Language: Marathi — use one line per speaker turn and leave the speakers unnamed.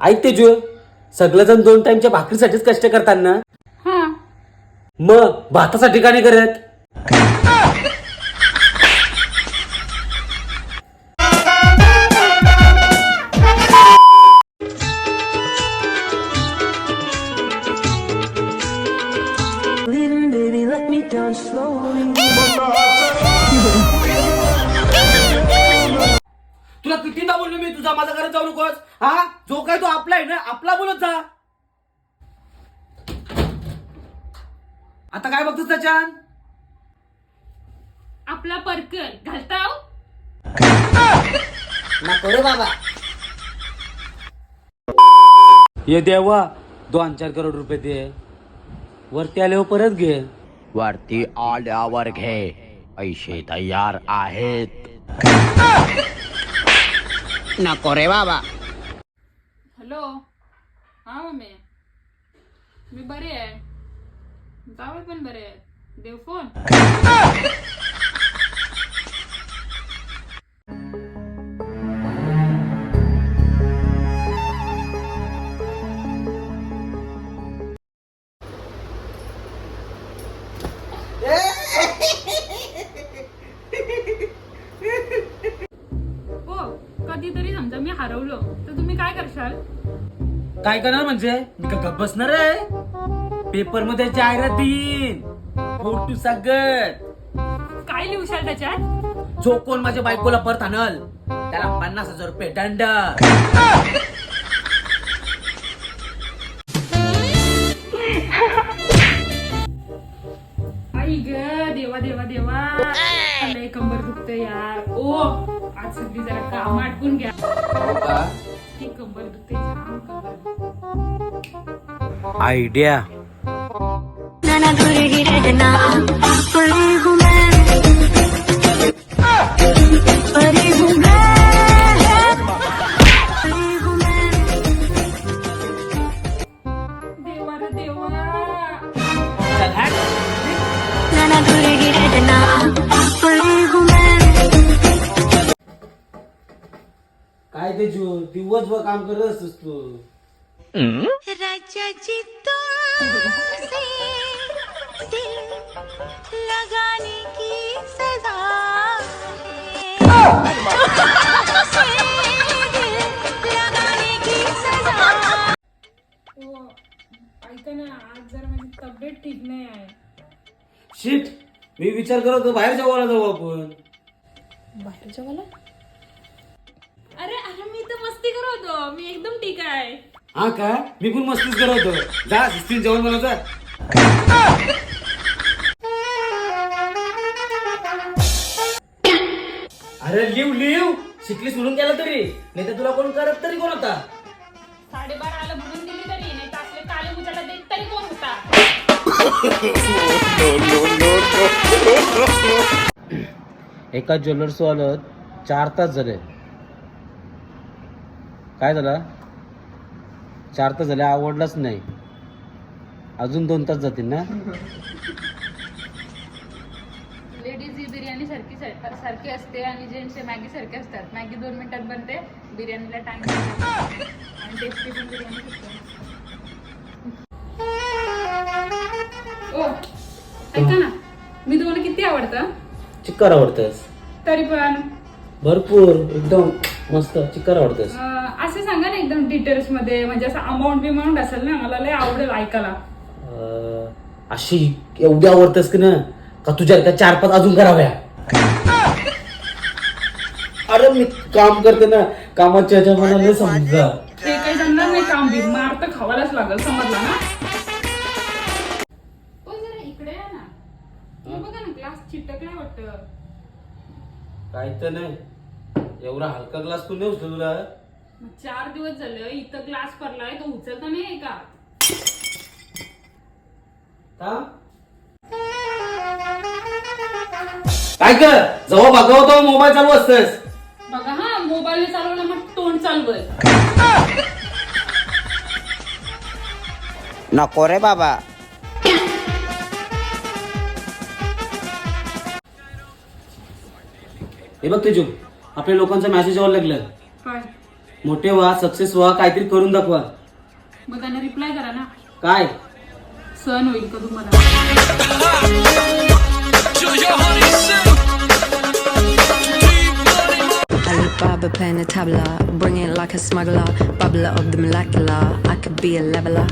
ऐक तेजू, सगळेजण 2 टाइमच्या भाकरीसाठीच कष्ट करतात ना,
हा
मग भातासाठी का नाही करत? तुला कितीदा बोललो मी, तुझा माझा घरात जाऊ नकोस. हा, जो काय तो आपला आहे ना, आपला बोलत जा. आता काय बघतोस त्याच्यात?
आपला परकर घालताव.
नको रे बाबा. ये देवा, 2-4 करोड रुपये दे, वरती आल्यावर परत घे.
वरती आल्यावर घे, पैसे तयार आहेत. नको रे बाबा.
हॅलो, हा मम्मी, मी बरे आहे. जावे पण बरे आहेत. देव फोन. हो, कधीतरी समजा मी हरवलो तर तुम्ही काय करशाल?
काय करणार म्हणजे? मी का गप्प बसणार आहे? पेपर मध्ये जाहिरात देईन, फोटो सगळं.
काय लिहशाल त्याच्यात?
जो कोण माझ्या बायकोला परत आणल त्याला 50,000 रुपये दंड.
आई ग देवा देवा देवा, लय कंबर दुखते यार. ओ, आज सगळी जरा काम आटपून घ्या. ती कंबर दुखते, जाम कंबर.
आयडिया.
नाना दूर ही रहना, परी हूँ मैं, परी हूँ मैं, परी हूँ मैं.
देवा रे देवा.
नाना दूर ही रहना, परी हूँ मैं.
काय तेजू, दिवसभर काम करत असतोस तू.
राजा जी तुमसे दिल लगाने की सजा है, तुमसे दिल लगाने की सजा.
ओ, ऐका ना, आज जरा माझी तब्येत ठीक नाही आहे.
शिट, मी विचार करत होतो बाहेर जेवायला जाऊ आपण.
बाहेर जेवायला? अरे अरे, मी तर मस्ती करत होतो. मी एकदम ठीक आहे.
हा का? मी पण मस्तीच करत होतो. जा शिस्तीत जेवण बनवता. अरे लिव शिकली सोडून गेला तरी, नाही तर तुला कोण करत तरी कोण होता?
12:30 आलं म्हणून दिली तरी नाही, तासले काले उजाला देत तरी कोण होता?
एका ज्वेलर्स वालं 4 तास झाले. काय झालं? 4 तास झाले, आवडलाच नाही. अजून 2 तास जातील ना?
लेडीज ही बिर्याणी सारखी असते आणि जेंट्स मॅगी सारखे असतात. मॅगी 2 मिनिटात बनते, बिर्याणीला टाइम आणि टेस्टी पण बिर्याणी असते. ओ, ऐका ना, मी तुम्हाला किती आवडतं?
चिक्कार आवडतस?
तरी पण
भरपूर, एकदम मस्त चिक्कार आवडतस.
असं सांगा ना एकदम डिटेल्स मध्ये, म्हणजे असं अमाऊंट असेल ना, मला लय आवडेल ऐकायला.
अशी एवढी आवडतस की ना, का तुझ्या 4-5 अजून कराव्या? अरे मी काम करते ना, कामाच्या ह्याच्या मनाला समजा.
ते काही जमणार नाही, काम बी मार तर खावायलाच लागल, समजला ना? ओ जरा इकडे या ना. तुम्ही बघा ना, ग्लास चिटकला वाटतं.
काय तर नाही, एवढा हलका ग्लास तू नाही तुला.
4 दिवस झालं इथं ग्लास पडलाय, तो उचलता नाही का?
काय कर, जेव्हा बघावतो मोबाईल चालू असतेस.
बघा हा, मोबाईल चालवलं मग तोंड चालवय.
नको रे बाबा.
हे बघ तेजू, आपल्या लोकांचा मेसेज यायला लागलं.
काय?
मोठे व्हा, सक्सेस व्हा, काहीतरी करून दाखवा.
मग त्यांना रिप्लाय करा ना.
काय?
सहन होईल का तुम्हाला?
Alibaba playing the tabla, bring it like a smuggler, bubbler of the molecular. I could be a leveler.